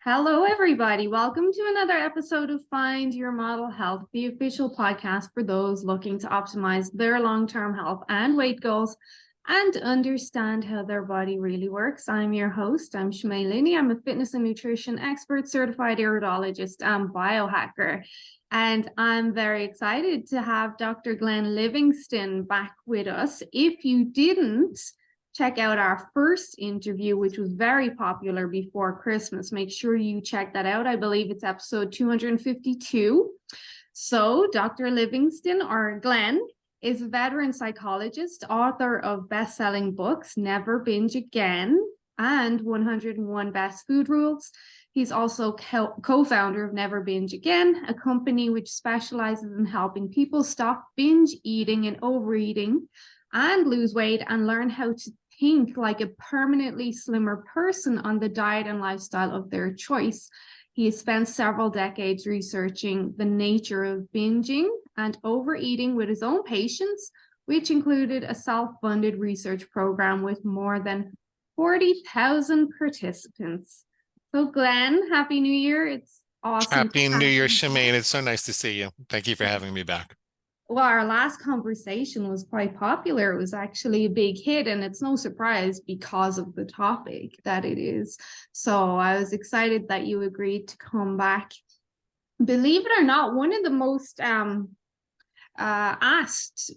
Hello, everybody. Welcome to another episode of Find Your Model Health, the official podcast for those looking to optimize their long-term health and weight goals and understand how their body really works. I'm your host. I'm Shmay Linney. I'm a fitness and nutrition expert, certified iridologist, and biohacker. And I'm very excited to have Dr. Glenn Livingston back with us. If you didn't check out our first interview, which was very popular before Christmas, make sure you check that out. I believe it's episode 252. So Dr. Livingston, or Glenn, is a veteran psychologist, author of best-selling books, Never Binge Again and 101 Best Food Rules. He's also co-founder of Never Binge Again, a company which specializes in helping people stop binge eating and overeating and lose weight and learn how to think like a permanently slimmer person on the diet and lifestyle of their choice. He has spent several decades researching the nature of binging and overeating with his own patients, which included a self-funded research program with more than 40,000 participants. So Glenn, Happy New Year. It's awesome. Happy New Year, Shemaine. It's so nice to see you. Thank you for having me back. Well, our last conversation was quite popular. It was actually a big hit, and it's no surprise because of the topic that it is. So I was excited that you agreed to come back. Believe it or not, one of the most not asked,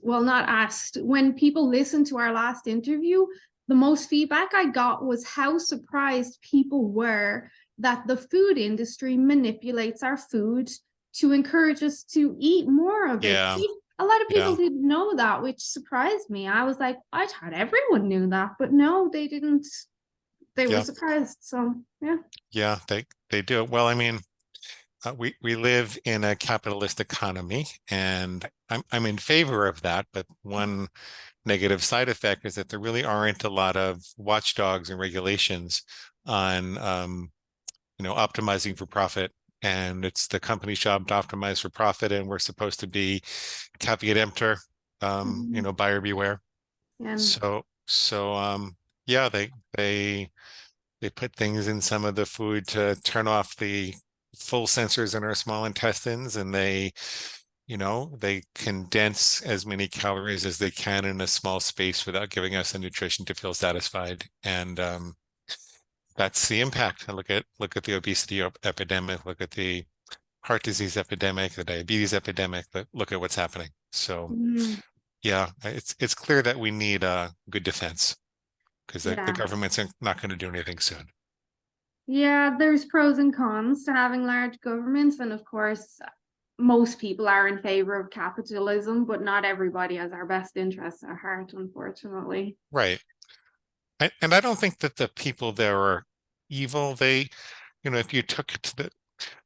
when people listened to our last interview, the most feedback I got was how surprised people were that the food industry manipulates our food to encourage us to eat more of it. Yeah. A lot of people didn't know that, which surprised me. I was like, I thought everyone knew that, but no, they didn't. They were surprised. So yeah. Yeah, they do. Well, I mean, we live in a capitalist economy, and I'm in favor of that. But one negative side effect is that there really aren't a lot of watchdogs and regulations on optimizing for profit. And it's the company's job to optimize for profit, and we're supposed to be caveat emptor, buyer beware. Yeah. Yeah, they put things in some of the food to turn off the full sensors in our small intestines, and they condense as many calories as they can in a small space without giving us the nutrition to feel satisfied. And that's the impact. Look at the obesity epidemic, look at the heart disease epidemic, the diabetes epidemic, but look at what's happening. So yeah, it's clear that we need a good defense because the government's not going to do anything soon. Yeah, there's pros and cons to having large governments, and of course, most people are in favor of capitalism, but not everybody has our best interests at heart, unfortunately. Right. And I don't think that the people there are evil. They, if you took it to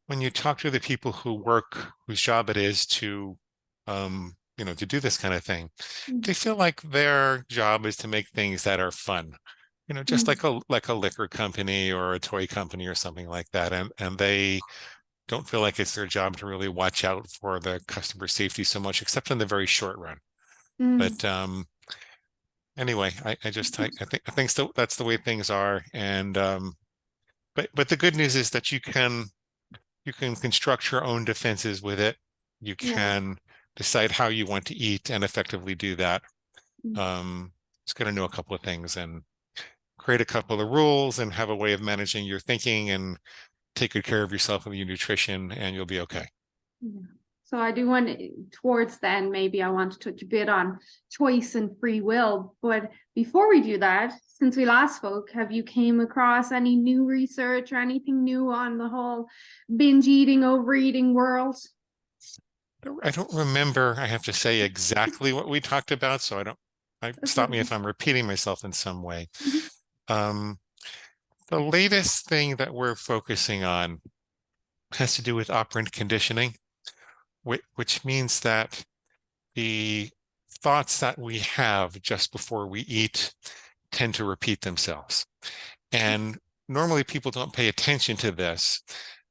when you talk to the people whose job it is to, to do this kind of thing, they feel like their job is to make things that are fun, just like a liquor company or a toy company or something like that. And they don't feel like it's their job to really watch out for the customer safety so much, except in the very short run. But anyway, I think so, that's the way things are. And but the good news is that you can construct your own defenses with it. You can decide how you want to eat and effectively do that. It's going to know a couple of things and create a couple of rules and have a way of managing your thinking and take good care of yourself and your nutrition, and you'll be okay. So I do want towards then, maybe I want to touch a bit on choice and free will. But before we do that, since we last spoke, have you came across any new research or anything new on the whole binge eating, overeating world? I don't remember, I have to say, exactly what we talked about, so stop me if I'm repeating myself in some way. The latest thing that we're focusing on has to do with operant conditioning, which means that the thoughts that we have just before we eat tend to repeat themselves. And normally people don't pay attention to this.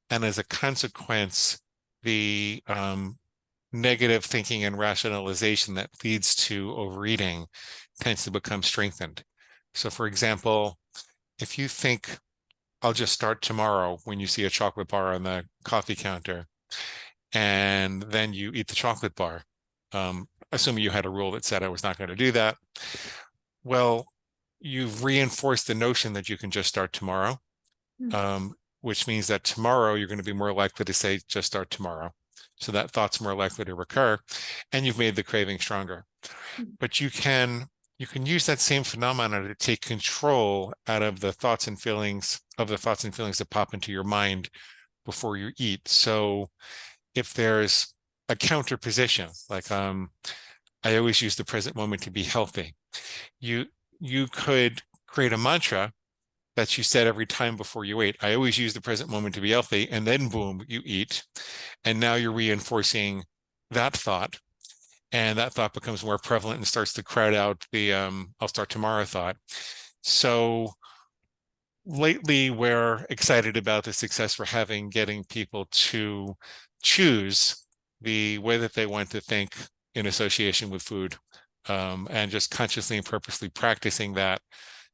And as a consequence, the negative thinking and rationalization that leads to overeating tends to become strengthened. So for example, if you think I'll just start tomorrow when you see a chocolate bar on the coffee counter, and then you eat the chocolate bar. Assuming you had a rule that said I was not going to do that. Well, you've reinforced the notion that you can just start tomorrow, which means that tomorrow you're going to be more likely to say, just start tomorrow. So that thought's more likely to recur, and you've made the craving stronger. But you can use that same phenomenon to take control out of the thoughts and feelings that pop into your mind before you eat. So if there's a counter position, like I always use the present moment to be healthy. You could create a mantra that you said every time before you ate. I always use the present moment to be healthy, and then boom, you eat. And now you're reinforcing that thought. And that thought becomes more prevalent and starts to crowd out the I'll start tomorrow thought. So lately, we're excited about the success we're having getting people to choose the way that they want to think in association with food, and just consciously and purposely practicing that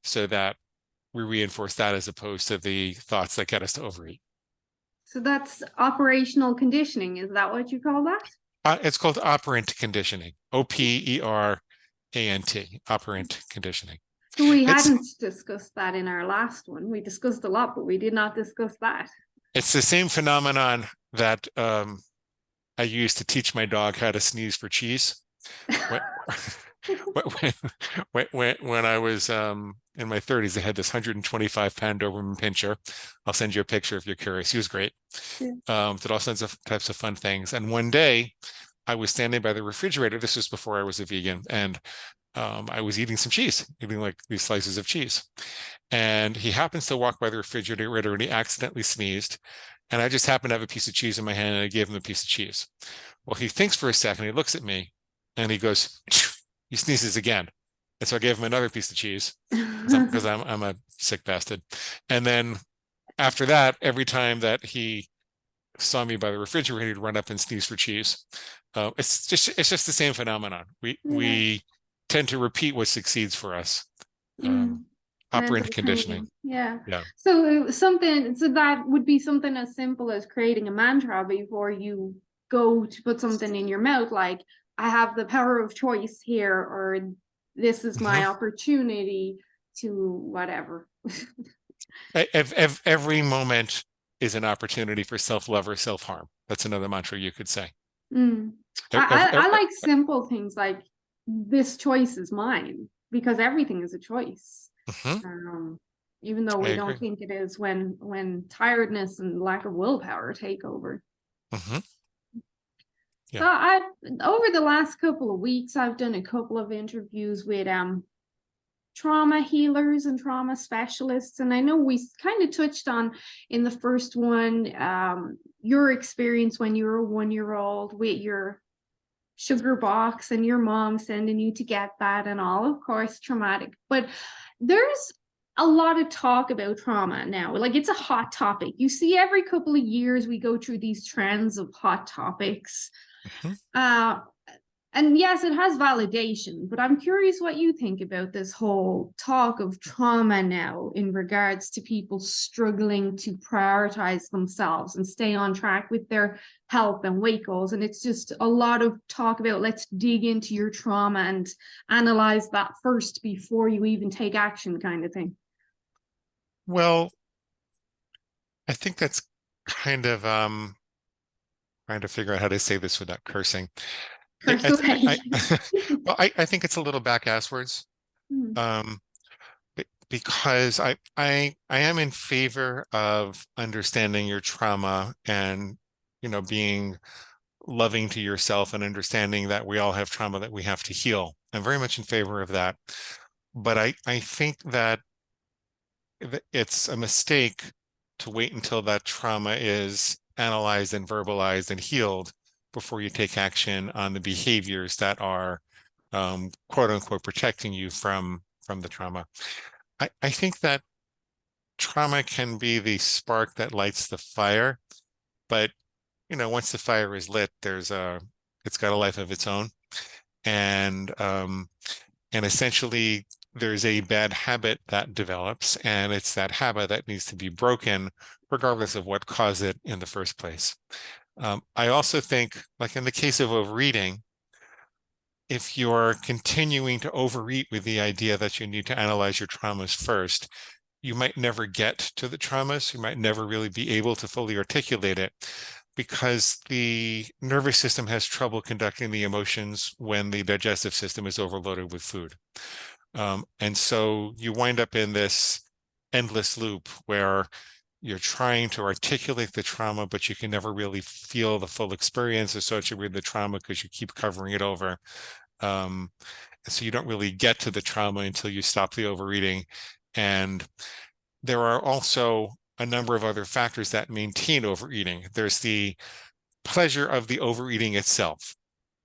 so that we reinforce that as opposed to the thoughts that get us to overeat. So that's operational conditioning. Is that what you call that? It's called operant conditioning, OPERANT, operant conditioning. So we It's hadn't discussed that in our last one. We discussed a lot, but we did not discuss that. it's the same phenomenon that I used to teach my dog how to sneeze for cheese. When, when I was in my 30s, I had this 125-pound Doberman Pinscher. I'll send you a picture if you're curious. He was great. Did all sorts of types of fun things. And one day, I was standing by the refrigerator. This was before I was a vegan, and I was eating some cheese, eating like these slices of cheese. And he happens to walk by the refrigerator, and he accidentally sneezed. And I just happened to have a piece of cheese in my hand, and I gave him a piece of cheese. Well, he thinks for a second, he looks at me, and he goes, he sneezes again. And so I gave him another piece of cheese because I'm a sick bastard. And then after that, every time that he saw me by the refrigerator, he'd run up and sneeze for cheese. It's just the same phenomenon. We tend to repeat what succeeds for us. Operant conditioning. Yeah. So that would be something as simple as creating a mantra before you go to put something in your mouth, like I have the power of choice here, or this is my opportunity to whatever. Every moment is an opportunity for self-love or self-harm. That's another mantra you could say. I like simple things like this choice is mine, because everything is a choice. Even though we don't think it is when tiredness and lack of willpower take over. So over the last couple of weeks, I've done a couple of interviews with trauma healers and trauma specialists. And I know we kind of touched on in the first one, your experience when you were a 1-year-old with your sugar box and your mom sending you to get that and all, of course, traumatic. But there's a lot of talk about trauma now. Like, it's a hot topic. You see, every couple of years, we go through these trends of hot topics. And yes, it has validation, but I'm curious what you think about this whole talk of trauma now in regards to people struggling to prioritize themselves and stay on track with their health and weight goals. And it's just a lot of talk about, let's dig into your trauma and analyze that first before you even take action, kind of thing. Well, I think that's kind of trying to figure out how to say this without cursing. I think it's a little back-asswards, because I am in favor of understanding your trauma and, being loving to yourself and understanding that we all have trauma that we have to heal. I'm very much in favor of that. But I think that it's a mistake to wait until that trauma is analyzed and verbalized and healed before you take action on the behaviors that are quote unquote protecting you from the trauma. I think that trauma can be the spark that lights the fire, but once the fire is lit, it's got a life of its own. And essentially there's a bad habit that develops, and it's that habit that needs to be broken, regardless of what caused it in the first place. I also think, like in the case of overeating, if you're continuing to overeat with the idea that you need to analyze your traumas first, you might never get to the traumas. You might never really be able to fully articulate it, because the nervous system has trouble conducting the emotions when the digestive system is overloaded with food. And so you wind up in this endless loop where you're trying to articulate the trauma, but you can never really feel the full experience associated with the trauma because you keep covering it over. And so you don't really get to the trauma until you stop the overeating. And there are also a number of other factors that maintain overeating. There's the pleasure of the overeating itself,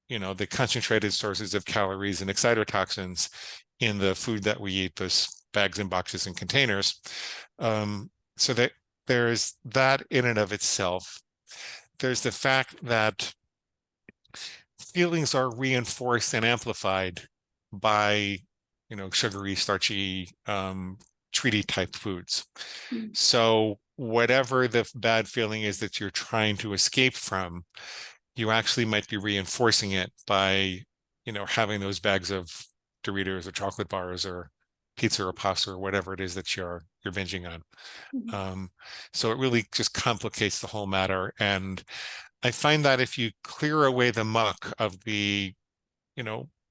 the concentrated sources of calories and excitotoxins in the food that we eat, those bags and boxes and containers. So that there's that in and of itself. There's the fact that feelings are reinforced and amplified by, sugary, starchy, treaty type foods. Mm. So whatever the bad feeling is that you're trying to escape from, you actually might be reinforcing it by, having those bags of Doritos or chocolate bars or pizza or pasta or whatever it is that you're binging on. Mhm. So it really just complicates the whole matter. And I find that if you clear away the muck of the,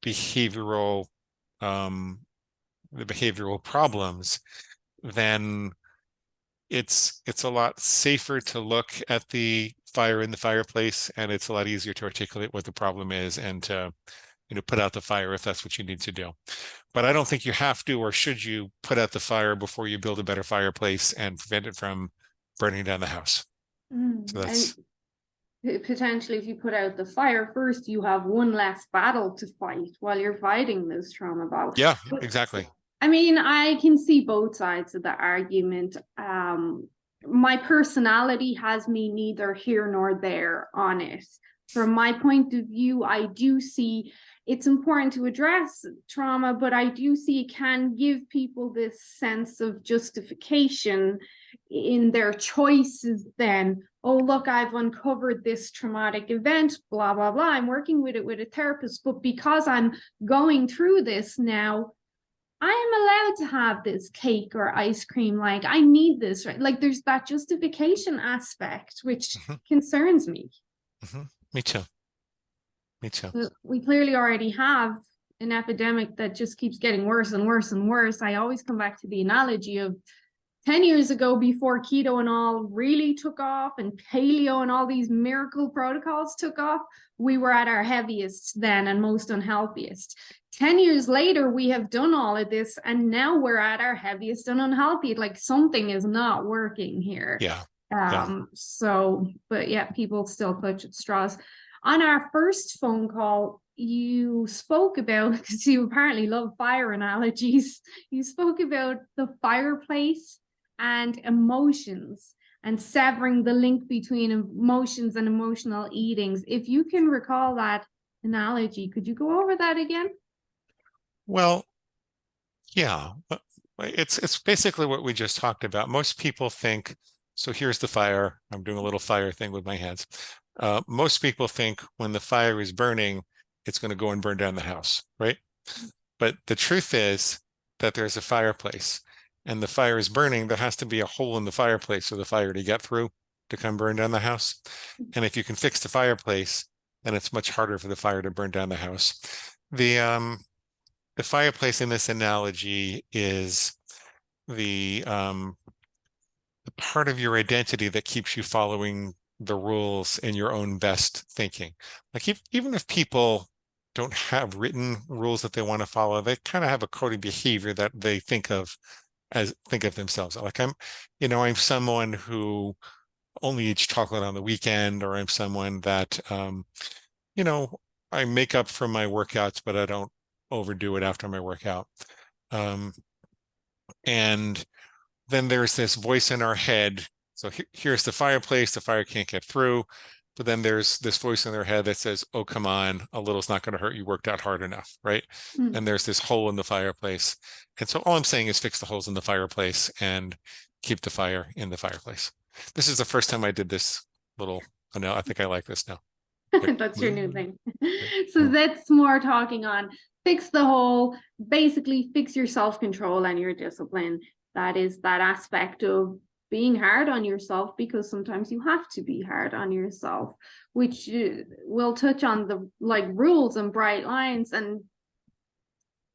behavioral, problems, then it's a lot safer to look at the fire in the fireplace, and it's a lot easier to articulate what the problem is and to, put out the fire if that's what you need to do. But I don't think you have to, or should you put out the fire before you build a better fireplace and prevent it from burning down the house. So And that's, potentially, if you put out the fire first, you have one less battle to fight while you're fighting this trauma battle. yeah, But, exactly. I mean, I can see both sides of the argument. My personality has me neither here nor there on it. From my point of view, I do see it's important to address trauma, but I do see it can give people this sense of justification in their choices then. Oh, look, I've uncovered this traumatic event, blah, blah, blah. I'm working with it with a therapist, but because I'm going through this now, I am allowed to have this cake or ice cream. Like, I need this, right? Like, there's that justification aspect, which concerns me. Me too. Me too. We clearly already have an epidemic that just keeps getting worse and worse and worse. I always come back to the analogy of 10 years ago, before keto and all really took off and paleo and all these miracle protocols took off, we were at our heaviest then and most unhealthiest. 10 years later, we have done all of this and now we're at our heaviest and unhealthy. Like, something is not working here. Yeah. But yeah, people still clutch at straws. On our first phone call, you spoke about, because you apparently love fire analogies, you spoke about the fireplace and emotions and severing the link between emotions and emotional eatings. If you can recall that analogy, could you go over that again? Well, yeah, it's basically what we just talked about. Most people think, so here's the fire. I'm doing a little fire thing with my hands. Most people think when the fire is burning, it's going to go and burn down the house, right? But the truth is that there's a fireplace and the fire is burning. There has to be a hole in the fireplace for the fire to get through to come burn down the house. And if you can fix the fireplace, then it's much harder for the fire to burn down the house. The fireplace in this analogy is the part of your identity that keeps you following the rules in your own best thinking. Like, even if people don't have written rules that they want to follow, they kind of have a code of behavior that they think of themselves. Like, I'm someone who only eats chocolate on the weekend, or I'm someone that, I make up for my workouts, but I don't overdo it after my workout. And then there's this voice in our head. So here's the fireplace. The fire can't get through. but then there's this voice in their head that says, oh, come on, a little's not going to hurt. You worked out hard enough, right? Mm. And there's this hole in the fireplace. And so all I'm saying is fix the holes in the fireplace and keep the fire in the fireplace. This is the first time I did this little, oh no, I think I like this now. That's your new thing. So that's more talking on fix the hole, basically fix your self-control and your discipline. That is that aspect of being hard on yourself, because sometimes you have to be hard on yourself, which will touch on the like rules and bright lines. And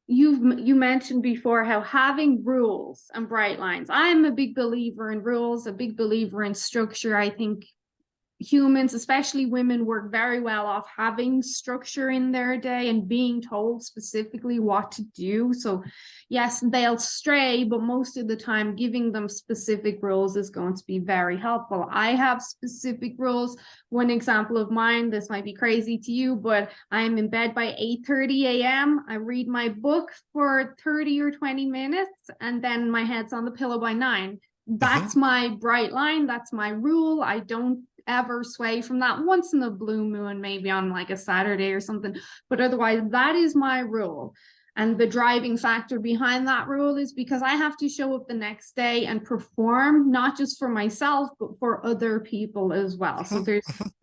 you mentioned before how having rules and bright lines. I'm a big believer in rules, a big believer in structure. I think humans, especially women, work very well off having structure in their day and being told specifically what to do. So yes, they'll stray, but most of the time giving them specific rules is going to be very helpful. I have specific rules. One example of mine, this might be crazy to you, but I'm in bed by 8:30 a.m. I read my book for 30 or 20 minutes, and then my head's on the pillow by 9. That's my bright line. That's my rule. I don't ever sway from that. Once in a blue moon, maybe on like a Saturday or something, but otherwise that is my rule. And the driving factor behind that rule is because I have to show up the next day and perform, not just for myself but for other people as well. So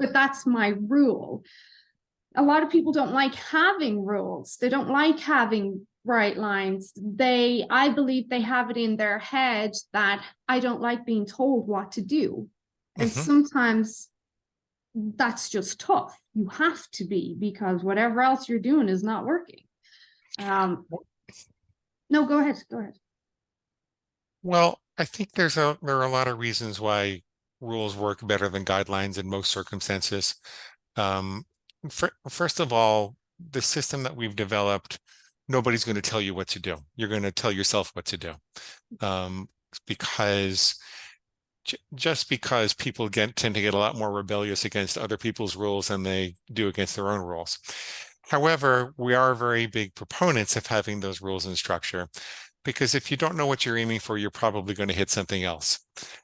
but that's my rule. A lot of people don't like having rules. They don't like having bright lines. I believe they have it in their head that I don't like being told what to do. And sometimes that's just tough. You have to be, because whatever else you're doing is not working. No, go ahead. Well, I think there are a lot of reasons why rules work better than guidelines in most circumstances. First of all, the system that we've developed, nobody's going to tell you what to do. You're going to tell yourself what to do. Because just because people tend to get a lot more rebellious against other people's rules than they do against their own rules. However, we are very big proponents of having those rules and structure, because if you don't know what you're aiming for, you're probably going to hit something else.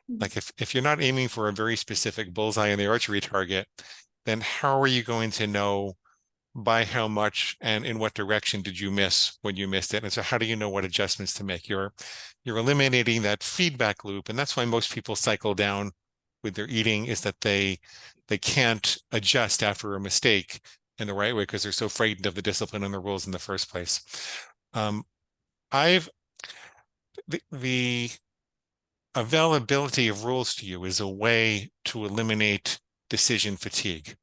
Like if you're not aiming for a very specific bullseye in the archery target, then how are you going to know by how much and in what direction did you miss when you missed it? And so how do you know what adjustments to make? You're eliminating that feedback loop. And that's why most people cycle down with their eating, is that they can't adjust after a mistake in the right way because they're so frightened of the discipline and the rules in the first place. The availability of rules to you is a way to eliminate decision fatigue.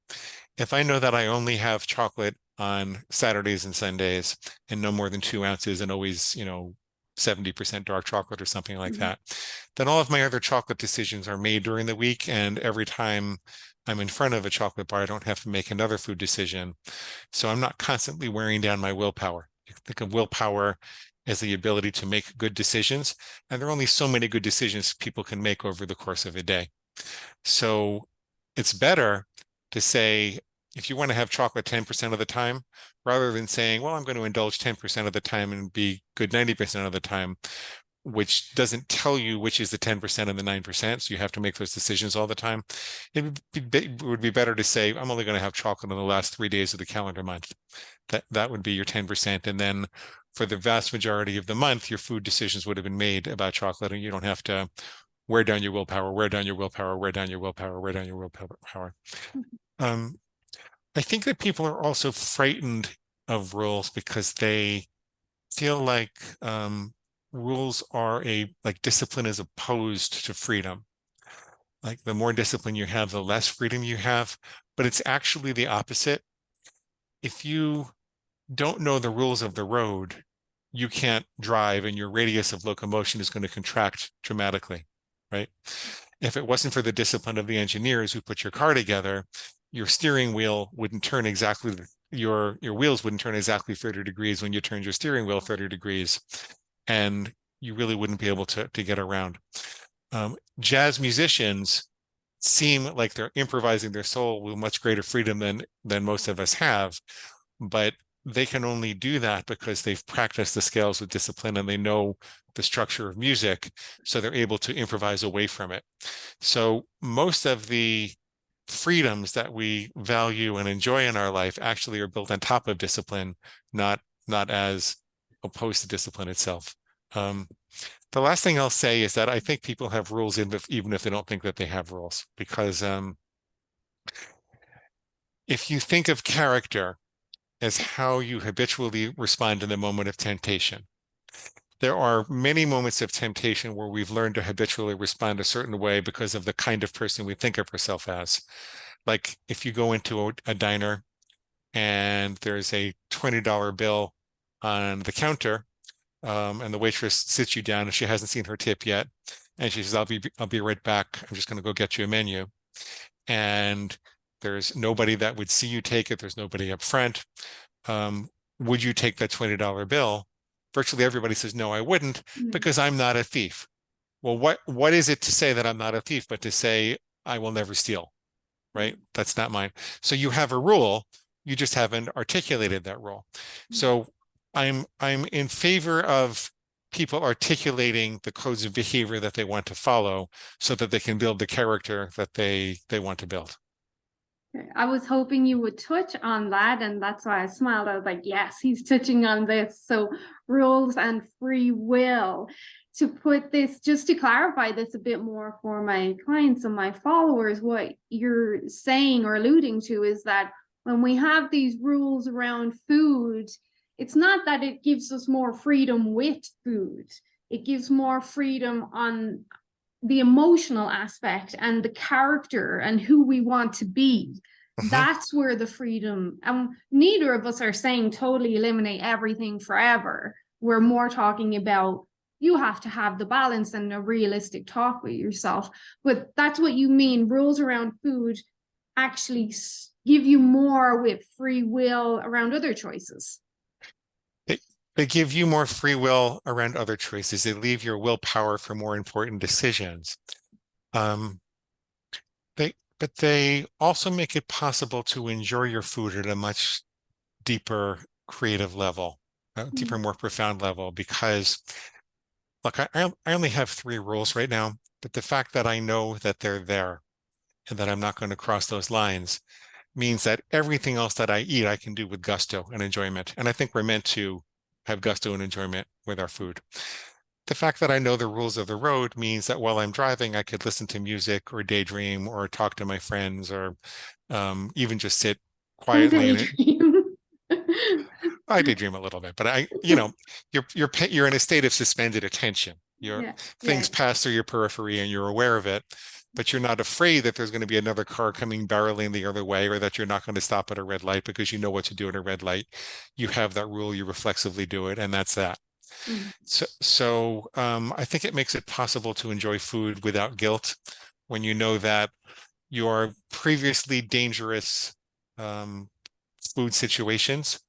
If I know that I only have chocolate on Saturdays and Sundays and no more than 2 ounces and always, 70% dark chocolate or something like that, then all of my other chocolate decisions are made during the week. And every time I'm in front of a chocolate bar, I don't have to make another food decision. So I'm not constantly wearing down my willpower. You can think of willpower as the ability to make good decisions. And there are only so many good decisions people can make over the course of a day. So it's better to say, if you want to have chocolate 10% of the time, rather than saying, well, I'm going to indulge 10% of the time and be good 90% of the time, which doesn't tell you which is the 10% and the 9%. So you have to make those decisions all the time. It would be better to say, I'm only going to have chocolate on the last 3 days of the calendar month. That would be your 10%. And then for the vast majority of the month, your food decisions would have been made about chocolate, and you don't have to wear down your willpower, wear down your willpower, wear down your willpower, wear down your willpower. I think that people are also frightened of rules because they feel like rules are like discipline is opposed to freedom. Like the more discipline you have, the less freedom you have, but it's actually the opposite. If you don't know the rules of the road, you can't drive, and your radius of locomotion is going to contract dramatically, right? If it wasn't for the discipline of the engineers who put your car together, your steering wheel wouldn't turn exactly, your wheels wouldn't turn exactly 30 degrees when you turned your steering wheel 30 degrees, and you really wouldn't be able to get around. Jazz musicians seem like they're improvising their soul with much greater freedom than most of us have, but they can only do that because they've practiced the scales with discipline and they know the structure of music, so they're able to improvise away from it. So most of the freedoms that we value and enjoy in our life actually are built on top of discipline, not as opposed to discipline itself. The last thing I'll say is that I think people have rules even if they don't think that they have rules, because if you think of character as how you habitually respond in the moment of temptation, there are many moments of temptation where we've learned to habitually respond a certain way because of the kind of person we think of ourselves as. Like if you go into a diner and there's a $20 bill on the counter, and the waitress sits you down and she hasn't seen her tip yet, and she says, I'll be right back. I'm just going to go get you a menu. And there's nobody that would see you take it. There's nobody up front. Would you take that $20 bill? Virtually everybody says, no, I wouldn't, because I'm not a thief. Well, what is it to say that I'm not a thief, but to say I will never steal, right? That's not mine. So you have a rule, you just haven't articulated that rule. So I'm in favor of people articulating the codes of behavior that they want to follow so that they can build the character that they want to build. I was hoping you would touch on that, and that's why I smiled. I was like, yes, he's touching on this. So rules and free will. To put this, just to clarify this a bit more for my clients and my followers, what you're saying or alluding to is that when we have these rules around food, it's not that it gives us more freedom with food. It gives more freedom on the emotional aspect and the character and who we want to be. That's where the freedom, and neither of us are saying totally eliminate everything forever. We're more talking about you have to have the balance and a realistic talk with yourself. But that's what you mean. Rules around food actually give you more with free will around other choices. They give you more free will around other choices. They leave your willpower for more important decisions. But they also make it possible to enjoy your food at a much deeper creative level, deeper, more profound level, because look, I only have 3 rules right now, but the fact that I know that they're there and that I'm not going to cross those lines means that everything else that I eat, I can do with gusto and enjoyment. And I think we're meant to have gusto and enjoyment with our food. The fact that I know the rules of the road means that while I'm driving, I could listen to music or daydream or talk to my friends, or even just sit quietly. I daydream a little bit, but you're in a state of suspended attention. Things pass through your periphery and you're aware of it, but you're not afraid that there's going to be another car coming barreling the other way, or that you're not going to stop at a red light because you know what to do at a red light. You have that rule, you reflexively do it, and that's that. So I think it makes it possible to enjoy food without guilt when you know that your previously dangerous food situations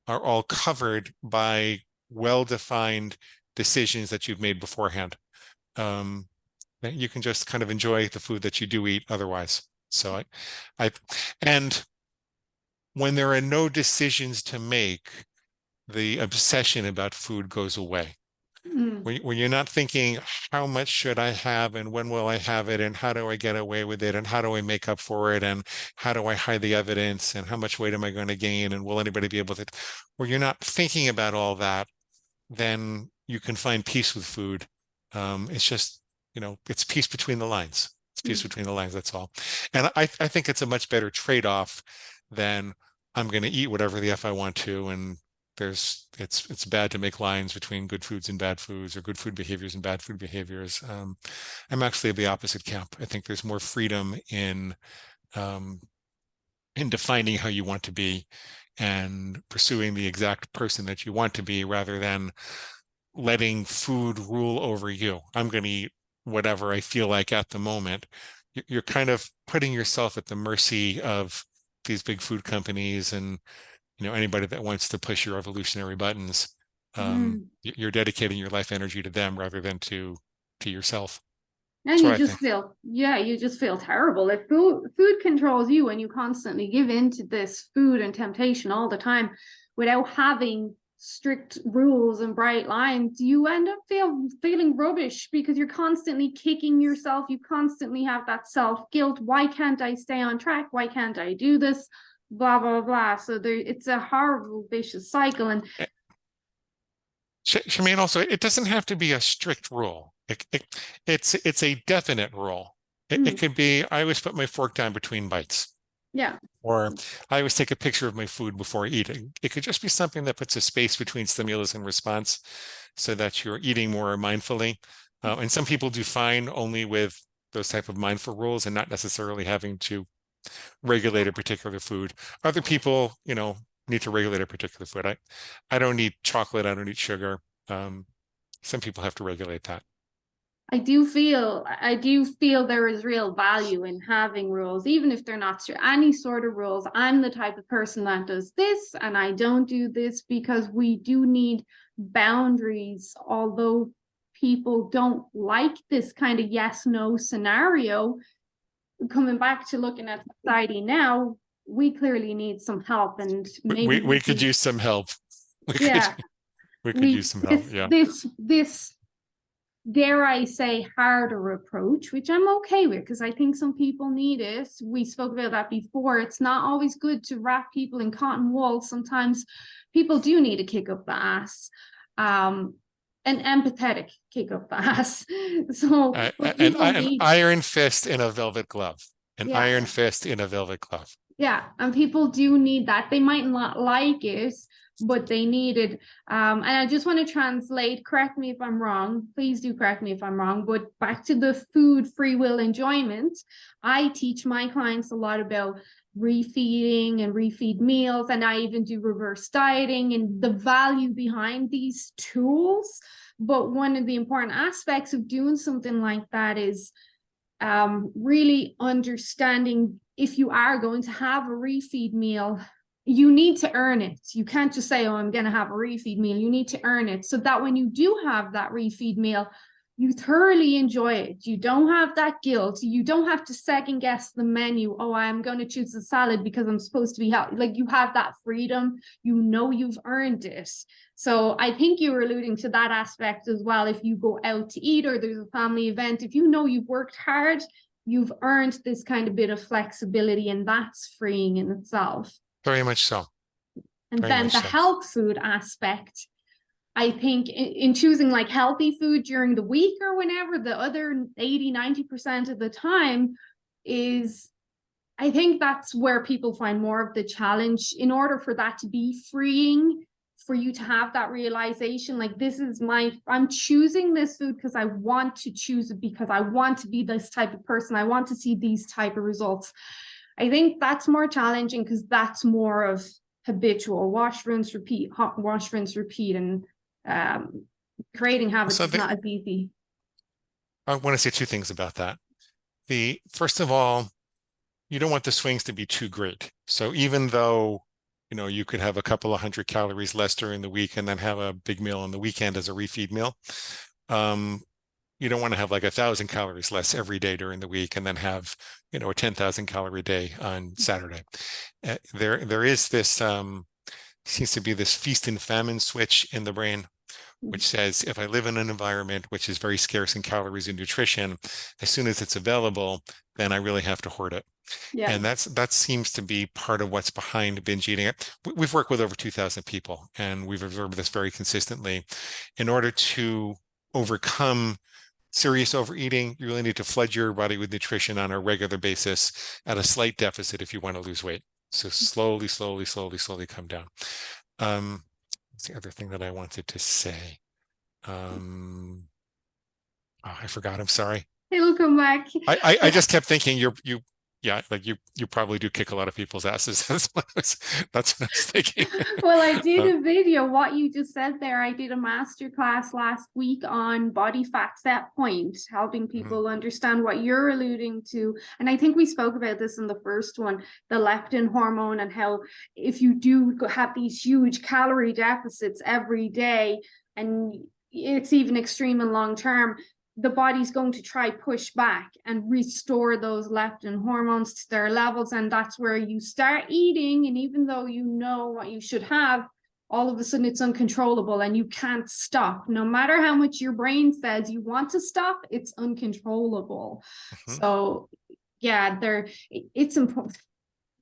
are all covered by well-defined decisions that you've made beforehand. You can just kind of enjoy the food that you do eat otherwise. So and when there are no decisions to make, the obsession about food goes away. When you're not thinking, how much should I have and when will I have it and how do I get away with it and how do I make up for it and how do I hide the evidence and how much weight am I going to gain and will anybody be able to, when you're not thinking about all that, then you can find peace with food. It's just, it's peace between the lines. It's peace between the lines, that's all. And I think it's a much better trade-off than I'm going to eat whatever the F I want to, and it's bad to make lines between good foods and bad foods, or good food behaviors and bad food behaviors. I'm actually of the opposite camp. I think there's more freedom in defining how you want to be and pursuing the exact person that you want to be, rather than letting food rule over you. I'm going to eat whatever I feel like at the moment. You're kind of putting yourself at the mercy of these big food companies and anybody that wants to push your evolutionary buttons. You're dedicating your life energy to them rather than to yourself. And you just feel terrible. If food controls you and you constantly give in to this food and temptation all the time without having strict rules and bright lines, you end up feeling rubbish because you're constantly kicking yourself. You constantly have that self-guilt. Why can't I stay on track? Why can't I do this? Blah, blah, blah. So it's a horrible, vicious cycle. And Shemaine, also, it doesn't have to be a strict rule. It's a definite rule. It could be, I always put my fork down between bites. Yeah. Or I always take a picture of my food before eating. It could just be something that puts a space between stimulus and response so that you're eating more mindfully. And some people do fine only with those type of mindful rules and not necessarily having to regulate a particular food. Other people, need to regulate a particular food. I don't eat chocolate. I don't eat sugar. Some people have to regulate that. I do feel there is real value in having rules, even if they're not any sort of rules. I'm the type of person that does this and I don't do this, because we do need boundaries. Although people don't like this kind of yes, no scenario, coming back to looking at society now, we clearly need some help, and maybe we could use some help. We could use some help. Yeah. This dare I say, harder approach, which I'm okay with, because I think some people need it. We spoke about that before. It's not always good to wrap people in cotton wool. Sometimes people do need a kick up the ass, an empathetic kick up the ass. So an iron fist in a velvet glove. Iron fist in a velvet glove. Yeah, and people do need that. They might not like it, but they need it. And I just want to translate, correct me if I'm wrong, please do correct me if I'm wrong, but back to the food free will enjoyment, I teach my clients a lot about refeeding and refeed meals, and I even do reverse dieting and the value behind these tools. But one of the important aspects of doing something like that is really understanding, if you are going to have a refeed meal, you need to earn it. You can't just say, oh, I'm going to have a refeed meal. You need to earn it so that when you do have that refeed meal, you thoroughly enjoy it. You don't have that guilt. You don't have to second guess the menu. Oh, I'm going to choose a salad because I'm supposed to be healthy. Like, you have that freedom. You've earned it. So I think you were alluding to that aspect as well. If you go out to eat or there's a family event, if you've worked hard, you've earned this kind of bit of flexibility, and that's freeing in itself. Very much so. And then the health food aspect, I think in choosing like healthy food during the week or whenever, the other 80-90% of the time is, I think that's where people find more of the challenge. In order for that to be freeing, for you to have that realization, like, I'm choosing this food because I want to choose it, because I want to be this type of person. I want to see these type of results. I think that's more challenging because that's more of habitual wash, rinse, repeat, wash, rinse, repeat, and creating habits is not as easy. I want to say two things about that. First of all, you don't want the swings to be too great. So even though, you could have a couple of 100 calories less during the week and then have a big meal on the weekend as a refeed meal, you don't want to have like 1,000 calories less every day during the week and then have, a 10,000 calorie day on Saturday. There is this, seems to be this feast and famine switch in the brain, which says, if I live in an environment which is very scarce in calories and nutrition, as soon as it's available, then I really have to hoard it. Yeah. And that seems to be part of what's behind binge eating. We've worked with over 2,000 people, and we've observed this very consistently. In order to overcome serious overeating, you really need to flood your body with nutrition on a regular basis at a slight deficit if you want to lose weight. So slowly come down. What's the other thing that I wanted to say? I forgot. I'm sorry. It'll come back. I just kept thinking you probably do kick a lot of people's asses. That's what I was thinking. Well, I did a video, what you just said there. I did a masterclass last week on body fat set point, helping people understand what you're alluding to. And I think we spoke about this in the first one, the leptin hormone, and how if you do have these huge calorie deficits every day, and it's even extreme and long term, the body's going to try push back and restore those leptin hormones to their levels. And that's where you start eating. And even though you know what you should have, all of a sudden it's uncontrollable and you can't stop. No matter how much your brain says you want to stop, it's uncontrollable. Mhm. So yeah, it's important.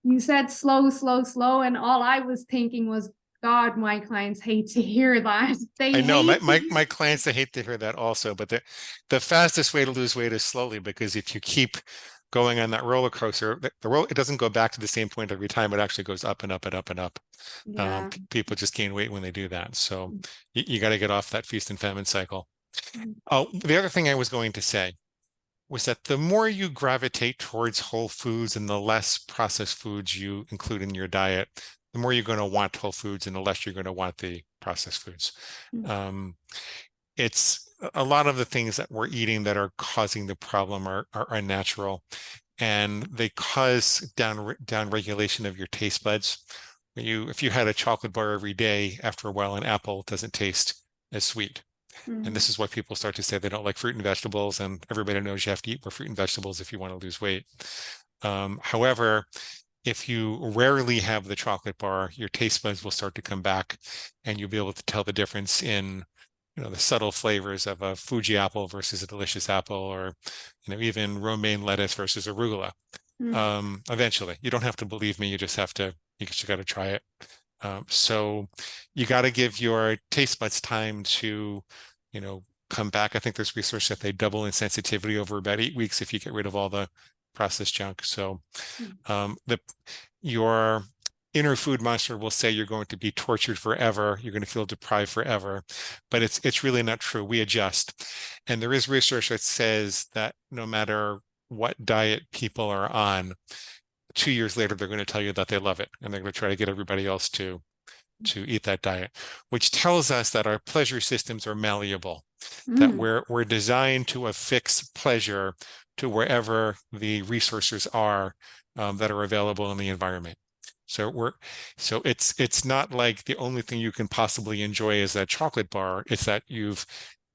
You said slow, slow, slow, and all I was thinking was, God, my clients hate to hear that. They I know hate to my clients, they hate to hear that also, but the fastest way to lose weight is slowly, because if you keep going on that roller coaster, it doesn't go back to the same point every time. It actually goes up and up and up and up. yeah. People just gain weight when they do that. So you got to get off that feast and famine cycle. Mhm. Oh, the other thing I was going to say was that the more you gravitate towards whole foods and the less processed foods you include in your diet, the more you're going to want whole foods and the less you're going to want the processed foods. Um, it's a lot of the things that we're eating that are causing the problem are unnatural, and they cause down regulation of your taste buds. If you had a chocolate bar every day, after a while, an apple doesn't taste as sweet. And Mhm. this is why people start to say they don't like fruit and vegetables, and everybody knows you have to eat more fruit and vegetables if you want to lose weight. However, if you rarely have the chocolate bar, your taste buds will start to come back, and you'll be able to tell the difference in, the subtle flavors of a Fuji apple versus a delicious apple, or, even romaine lettuce versus arugula. Mhm. Eventually, you don't have to believe me. You just got to try it. So you got to give your taste buds time to, come back. I think there's research that they double in sensitivity over about 8 weeks if you get rid of all the processed junk. So the your inner food monster will say you're going to be tortured forever, you're going to feel deprived forever, but it's really not true. We adjust. And there is research that says that no matter what diet people are on, 2 years later they're going to tell you that they love it, and they're going to try to get everybody else to eat that diet, which tells us that our pleasure systems are malleable, that Mhm. we're designed to affix pleasure to wherever the resources are, that are available in the environment. So it's not like the only thing you can possibly enjoy is that chocolate bar. It's that you've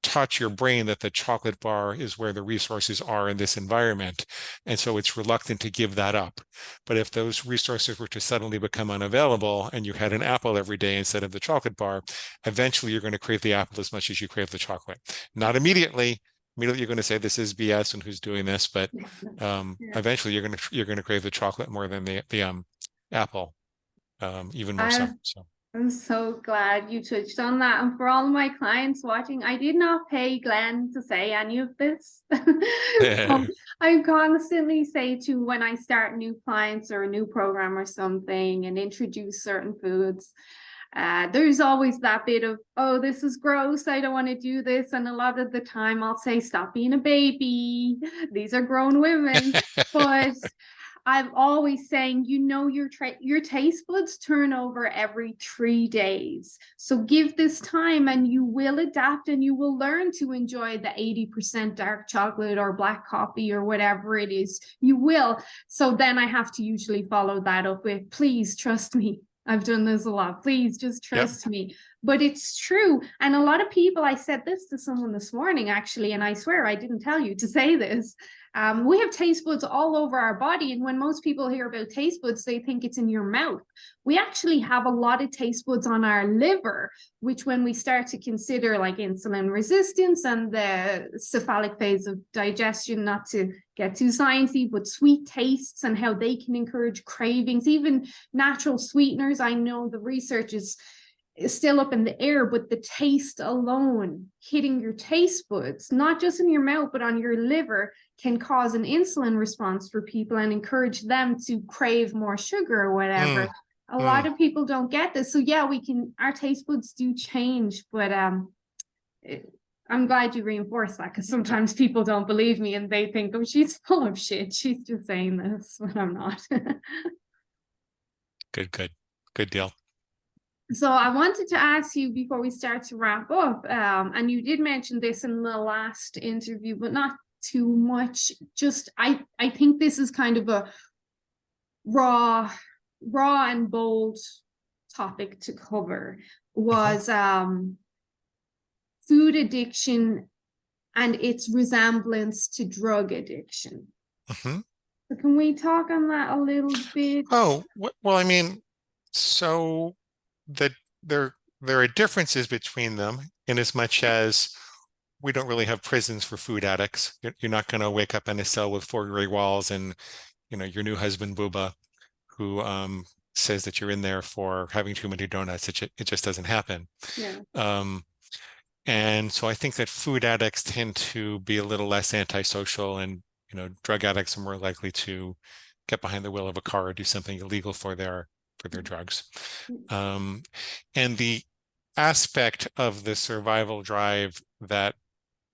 taught your brain that the chocolate bar is where the resources are in this environment. And so it's reluctant to give that up. But if those resources were to suddenly become unavailable and you had an apple every day instead of the chocolate bar, eventually you're going to crave the apple as much as you crave the chocolate. Not immediately. Immediately you're going to say this is BS and who's doing this, but Yeah. eventually you're going to crave the chocolate more than the apple, even more so. I So I'm so glad you touched on that. And for all of my clients watching, I did not pay Glenn to say any of this. So I constantly say to when I start new clients or a new program or something and introduce certain foods, there's always that bit of, oh, this is gross, I don't want to do this. And a lot of the time I'll say, stop being a baby. These are grown women. But I'm always saying, your taste buds turn over every 3 days. So give this time and you will adapt and you will learn to enjoy the 80% dark chocolate or black coffee or whatever it is. You will. So then I have to usually follow that up with, please trust me. I've done this a lot. Please just yep. trust me. But it's true. And a lot of people, I said this to someone this morning, actually, and I swear I didn't tell you to say this. We have taste buds all over our body. And when most people hear about taste buds, they think it's in your mouth. We actually have a lot of taste buds on our liver, which when we start to consider like insulin resistance and the cephalic phase of digestion, not to get too sciencey, but sweet tastes and how they can encourage cravings, even natural sweeteners. I know the research is still up in the air, but the taste alone hitting your taste buds, not just in your mouth, but on your liver, can cause an insulin response for people and encourage them to crave more sugar or whatever. Mm, A lot mm. of people don't get this. So yeah, our taste buds do change, but I'm glad you reinforced that, because sometimes people don't believe me and they think, oh, she's full of shit. She's just saying this, but I'm not. Good deal. So I wanted to ask you before we start to wrap up, and you did mention this in the last interview, but not too much. Just I think this is kind of a raw and bold topic to cover, Mhm. was food addiction and its resemblance to drug addiction. Mhm. So can we talk on that a little bit? Oh, well, I mean, so that there there are differences between them in as much as we don't really have prisons for food addicts. You're not going to wake up in a cell with four gray walls and, your new husband, Booba, who says that you're in there for having too many donuts. It just doesn't happen. Yeah. And so I think that food addicts tend to be a little less antisocial, and drug addicts are more likely to get behind the wheel of a car or do something illegal for their drugs. And the aspect of the survival drive that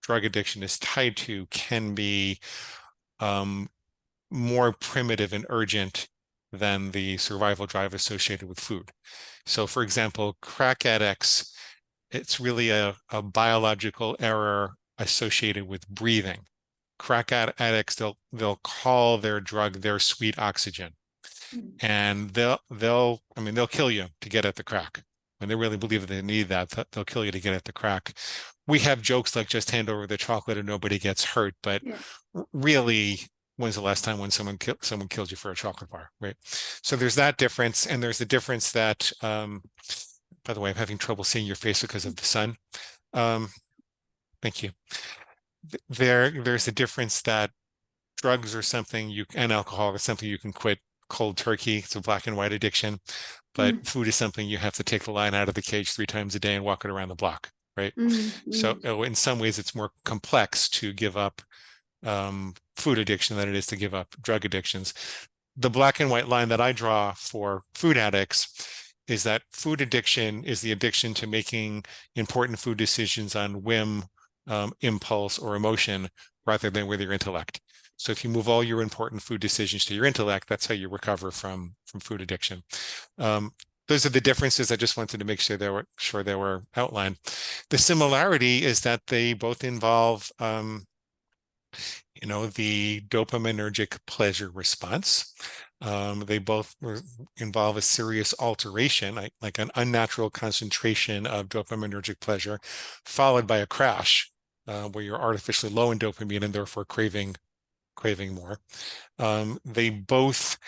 drug addiction is tied to can be more primitive and urgent than the survival drive associated with food. So, for example, crack addicts, it's really a biological error associated with breathing. Crack addicts, they'll call their drug their sweet oxygen, and they'll kill you to get at the crack. When they really believe that they need that, they'll kill you to get at the crack. We have jokes like just hand over the chocolate and nobody gets hurt, but really, when's the last time when someone killed you for a chocolate bar, right? So there's that difference, and there's the difference that, by the way, I'm having trouble seeing your face because of the sun. Thank you. There's a difference that drugs are something and alcohol is something you can quit cold turkey. It's a black and white addiction, but food is something you have to take the lion out of the cage 3 times a day and walk it around the block, right? So in some ways, it's more complex to give up food addiction than it is to give up drug addictions. The black and white line that I draw for food addicts is that food addiction is the addiction to making important food decisions on whim, impulse, or emotion rather than with your intellect. So if you move all your important food decisions to your intellect, that's how you recover from food addiction. Those are the differerences. I just wanted to make sure they were outlined. The similarity is that they both involve the dopaminergic pleasure response. They both involve a serious alteration, like an unnatural concentration of dopaminergic pleasure, followed by a crash, where you're artificially low in dopamine and therefore craving more. They both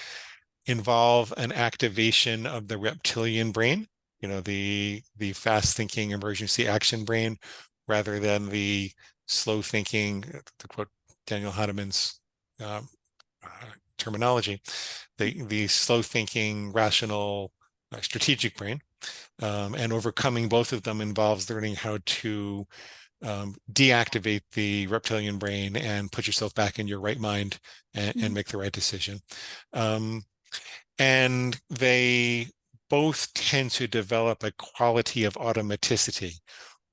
involve an activation of the reptilian brain, the fast thinking emergency action brain, rather than the slow thinking, to quote Daniel Kahneman's terminology, the slow thinking, rational, strategic brain. And overcoming both of them involves learning how to deactivate the reptilian brain and put yourself back in your right mind and make the right decision. And they both tend to develop a quality of automaticity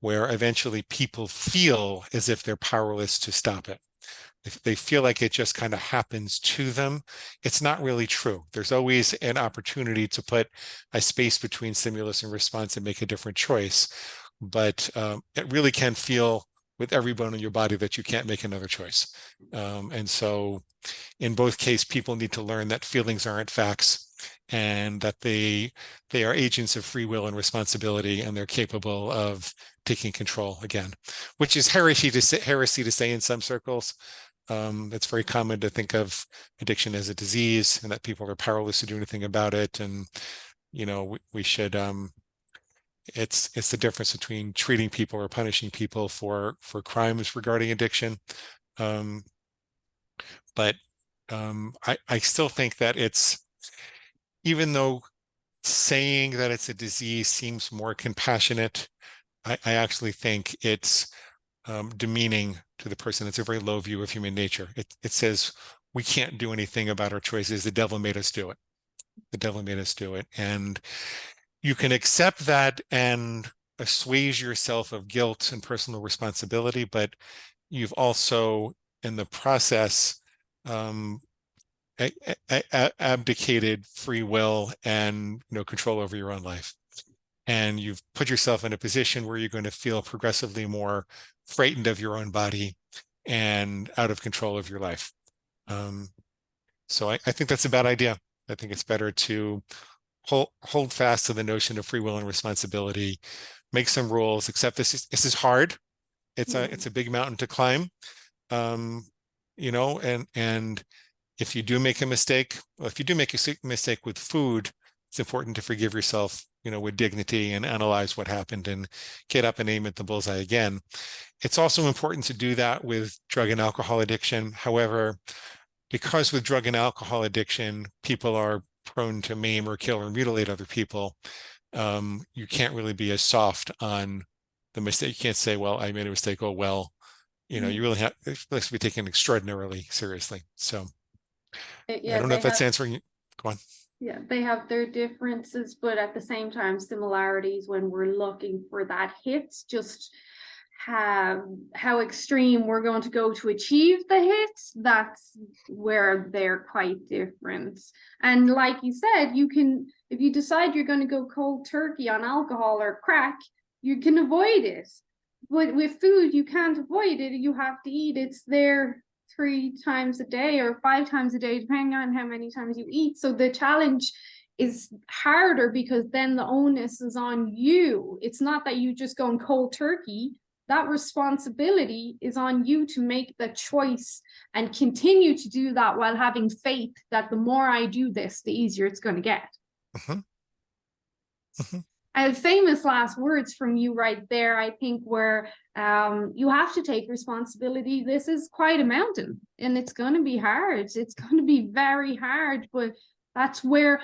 where eventually people feel as if they're powerless to stop it. If they feel like it just kind of happens to them, it's not really true. There's always an opportunity to put a space between stimulus and response and make a different choice. But it really can feel with every bone in your body that you can't make another choice. And so in both cases, people need to learn that feelings aren't facts and that they are agents of free will and responsibility, and they're capable of taking control again, which is heresy to say in some circles. It's very common to think of addiction as a disease and that people are powerless to do anything about it. And, we should, it's the difference between treating people or punishing people for crimes regarding addiction. But I still think that even though saying that it's a disease seems more compassionate, I actually think it's demeaning to the person. It's a very low view of human nature. It says we can't do anything about our choices. The devil made us do it. The devil made us do it. And you can accept that and assuage yourself of guilt and personal responsibility, but you've also, in the process, abdicated free will and control over your own life. And you've put yourself in a position where you're going to feel progressively more frightened of your own body and out of control of your life. So I think that's a bad idea. I think it's better to hold fast to the notion of free will and responsibility, make some rules, accept this is hard. It's a big mountain to climb. And if you do make a mistake, well, if you do make a mistake with food, it's important to forgive yourself, with dignity and analyze what happened and get up and aim at the bullseye again. It's also important to do that with drug and alcohol addiction. However, because with drug and alcohol addiction, people are prone to maim or kill or mutilate other people, you can't really be as soft on the mistake. You can't say, well, I made a mistake. Oh, well, you really have to be taken extraordinarily seriously. So I don't know if that's answering you. Go on. Yeah, they have their differences, but at the same time, similarities when we're looking for that hit, just have how extreme we're going to go to achieve the hits. That's where they're quite different. And like you said, you can, if you decide you're going to go cold turkey on alcohol or crack, you can avoid it. But with food, you can't avoid it. You have to eat. It's there 3 times a day or 5 times a day, depending on how many times you eat. So the challenge is harder because then the onus is on you. It's not that you just go cold turkey. That responsibility is on you to make the choice and continue to do that while having faith that the more I do this, the easier it's going to get. Mm-hmm. Mm-hmm. Famous last words from you right there, I think, where you have to take responsibility. This is quite a mountain and it's going to be hard. It's going to be very hard, but that's where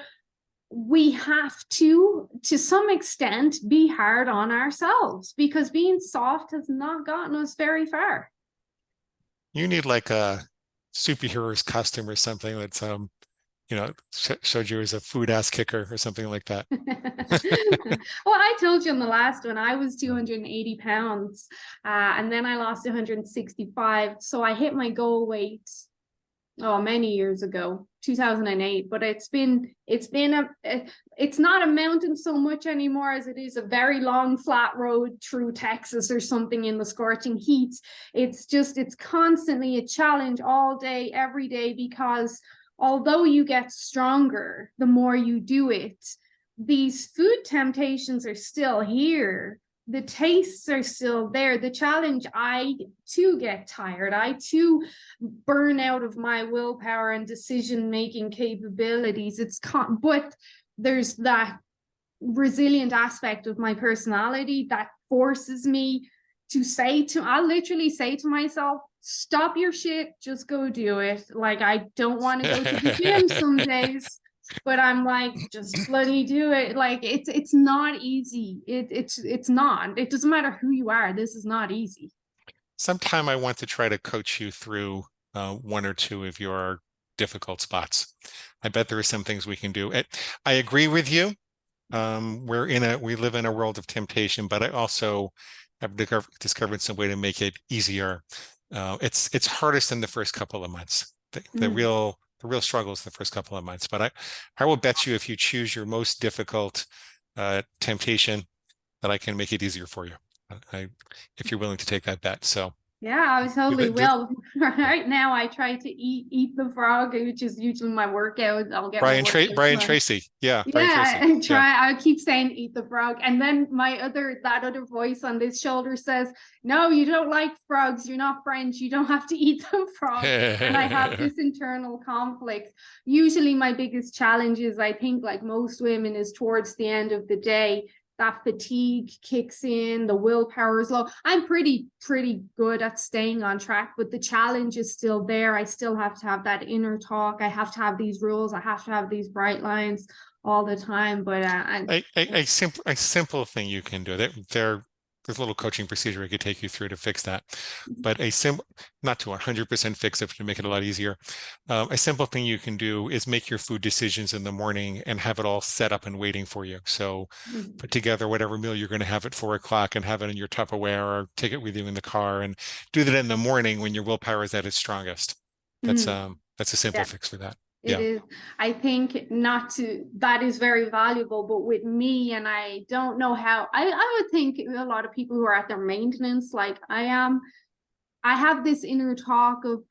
we have to some extent, be hard on ourselves, because being soft has not gotten us very far. You need like a superhero's costume or something that's showed you as a food ass kicker or something like that. Well, I told you in the last one, I was 280 pounds and then I lost 165. So I hit my goal weight many years ago, 2008, but it's not a mountain so much anymore as it is a very long flat road through Texas or something in the scorching heat. It's constantly a challenge all day, every day, because although you get stronger the more you do it, these food temptations are still here. The tastes are still there. The challenge, I too get tired. I too burn out of my willpower and decision-making capabilities. But there's that resilient aspect of my personality that forces me to I'll literally say to myself, stop your shit, just go do it. Like, I don't want to go to the gym some days, but I'm like, just bloody do it. Like, it's not easy. It's not. It doesn't matter who you are. This is not easy. Sometime I want to try to coach you through 1 or 2 of your difficult spots. I bet there are some things we can do. I agree with you. We live in a world of temptation, but I also have discovered some way to make it easier. It's hardest in the first couple of months. The real struggles the first couple of months. But I will bet you, if you choose your most difficult temptation, that I can make it easier for you. If you're willing to take that bet. So yeah, I totally will. Right now, I try to eat the frog, which is usually my workout. I'll get Brian Tracy. Yeah, Brian Tracy. I keep saying eat the frog, and then that other voice on this shoulder says, "No, you don't like frogs. You're not French. You don't have to eat the frog." And I have this internal conflict. Usually, my biggest challenge is, I think, like most women, is towards the end of the day. That fatigue kicks in, the willpower is low. I'm pretty good at staying on track, but the challenge is still there. I still have to have that inner talk. I have to have these rules. I have to have these bright lines all the time. But a simple thing you can do. There's a little coaching procedure I could take you through to fix that, but not to 100% fix it, to make it a lot easier. A simple thing you can do is make your food decisions in the morning and have it all set up and waiting for you. So put together whatever meal you're going to have at 4 o'clock and have it in your Tupperware, or take it with you in the car, and do that in the morning when your willpower is at its strongest. That's a simple fix for that. It is. I think that is very valuable, but with me, and I don't know how, I would think a lot of people who are at their maintenance, like I am, I have this inner talk of,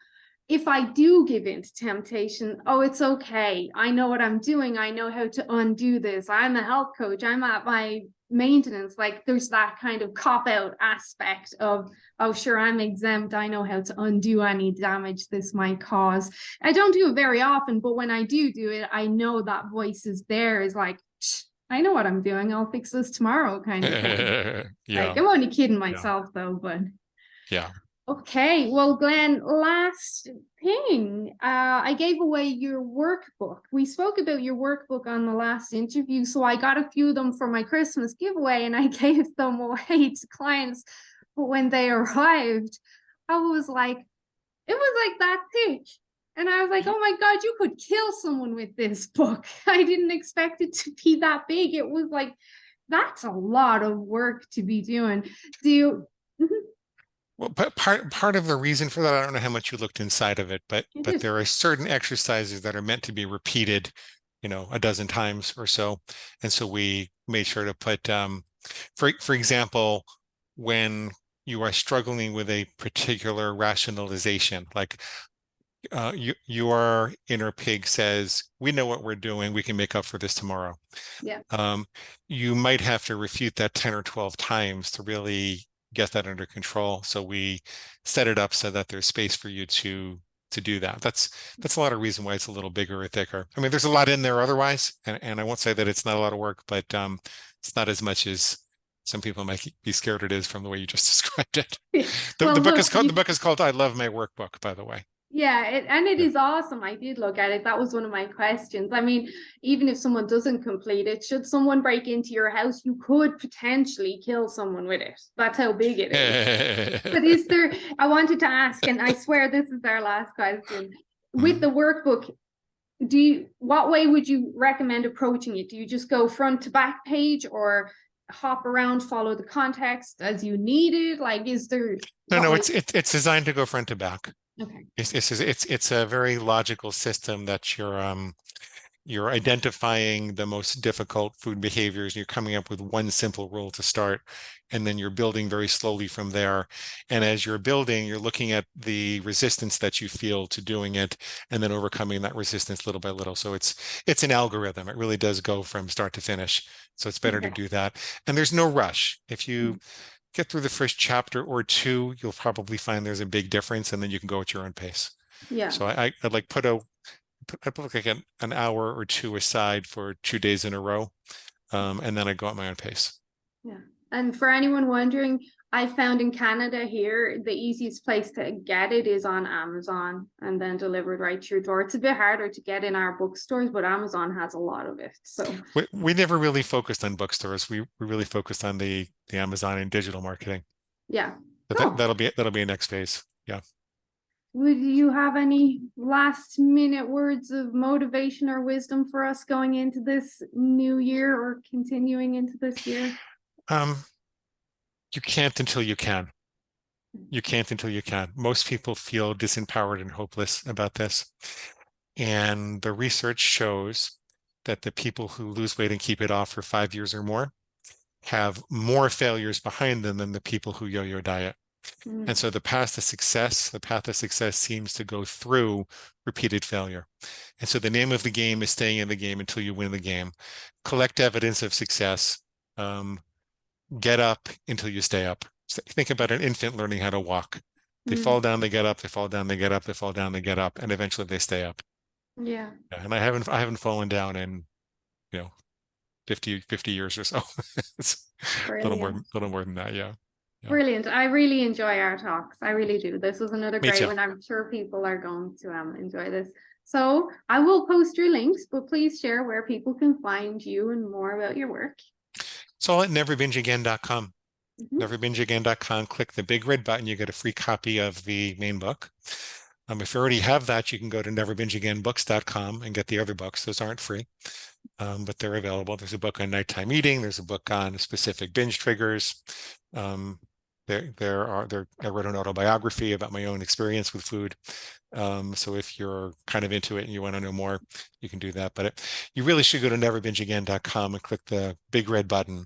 if I do give in to temptation, it's okay. I know what I'm doing. I know how to undo this. I'm a health coach. I'm at my maintenance. Like there's that kind of cop-out aspect of, oh sure, I'm exempt, I know how to undo any damage this might cause. I don't do it very often, but when I do it, I know that voice is there, is like, I know what I'm doing, I'll fix this tomorrow kind of thing. Like Yeah, I'm only kidding yeah, myself though, but yeah. okay, well, Glenn, last thing, I gave away your workbook. We spoke about your workbook on the last interview, so I got a few of them for my Christmas giveaway, and I gave them away to clients. But when they arrived, I was like, it was like that thick. And I was like, oh my God, you could kill someone with this book. I didn't expect it to be that big. It was like, that's a lot of work to be doing. Do you? Well, but part of the reason for that, I don't know how much you looked inside of it, but It is. there are certain exercises that are meant to be repeated, a dozen times or so. And so we made sure to put, for example, when you are struggling with a particular rationalization, like your inner pig says, "We know what we're doing. We can make up for this tomorrow." Yeah. You might have to refute that 10 or 12 times to really get that under control. So we set it up so that there's space for you to do that. That's a lot of reason why it's a little bigger or thicker. I mean, there's a lot in there otherwise, and I won't say that it's not a lot of work, but it's not as much as some people might be scared it is from the way you just described it. Well, look, The book is called "I Love My Workbook," by the way. yeah, it Yeah. is awesome. I did look at it. That was one of my questions. I mean, even if someone doesn't complete it, should someone break into your house, you could potentially kill someone with it. That's how big it is. But is there, I wanted to ask, and I swear this is our last question. With the workbook, what way would you recommend approaching it? Do you just go front to back page, or hop around, follow the context as you need it? Like, is there, No, way? it's designed to go front to back. Okay. It's a very logical system that you're identifying the most difficult food behaviors, and you're coming up with one simple rule to start, and then you're building very slowly from there. And as you're building, you're looking at the resistance that you feel to doing it, and then overcoming that resistance little by little. So it's an algorithm. It really does go from start to finish. So it's better to Okay. do that. And there's no rush. If you get through the first chapter or two, you'll probably find there's a big difference, and then you can go at your own pace. Yeah. So I'd like I put like an hour or two aside for 2 days in a row, and then I go at my own pace. Yeah. And for anyone wondering, I found in Canada here, the easiest place to get it is on Amazon and then delivered right to your door. It's a bit harder to get in our bookstores, but Amazon has a lot of it. So We never really focused on bookstores. We really focused on the Amazon and digital marketing. yeah. But Cool. that'll be a next phase. Yeah. Would you have any last minute words of motivation or wisdom for us going into this new year or continuing into this year? Um, you can't until you can. You can't until you can. Most people feel disempowered and hopeless about this. And the research shows that the people who lose weight and keep it off for 5 years or more have more failures behind them than the people who yo-yo diet. And so the path of success seems to go through repeated failure. And so the name of the game is staying in the game until you win the game. Collect evidence of success. Get up until you stay up. Think about an infant learning how to walk. They fall down, they get up, they fall down, they get up, they fall down, they get up, and eventually they stay up. Yeah. And I haven't fallen down in, 50 years or so. It's a little more than that. Yeah. Yeah. Brilliant. I really enjoy our talks. I really do. This was another Me great too. one. I'm sure people are going to enjoy this. So I will post your links, but please share where people can find you and more about your work. It's all at neverbingeagain.com. Mm-hmm. Neverbingeagain.com. Click the big red button. You get a free copy of the main book. If you already have that, you can go to neverbingeagainbooks.com and get the other books. Those aren't free, but they're available. There's a book on nighttime eating. There's a book on specific binge triggers. I wrote an autobiography about my own experience with food. So if you're kind of into it and you want to know more, you can do that. But you really should go to neverbingeagain.com and click the big red button,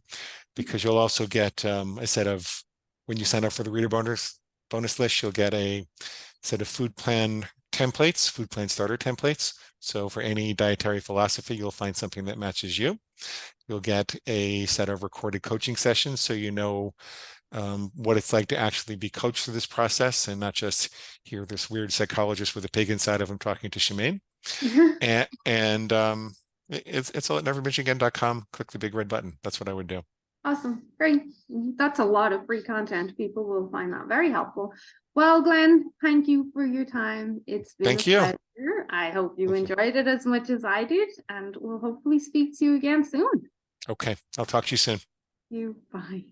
because you'll also get a set of, when you sign up for the reader bonus list, you'll get a set of food plan starter templates. So for any dietary philosophy, you'll find something that matches you. You'll get a set of recorded coaching sessions so you know what it's like to actually be coached through this process and not just hear this weird psychologist with a pig inside of him talking to Shemaine. And it's all at neverbingeagain.com. Click the big red button. That's what I would do. Awesome. Great. That's a lot of free content. People will find that very helpful. Well, Glenn, thank you for your time. It's been Thank a you. pleasure. I hope you Thank you. enjoyed it as much as I did, and we'll hopefully speak to you again soon. Okay. I'll talk to you soon. You bye.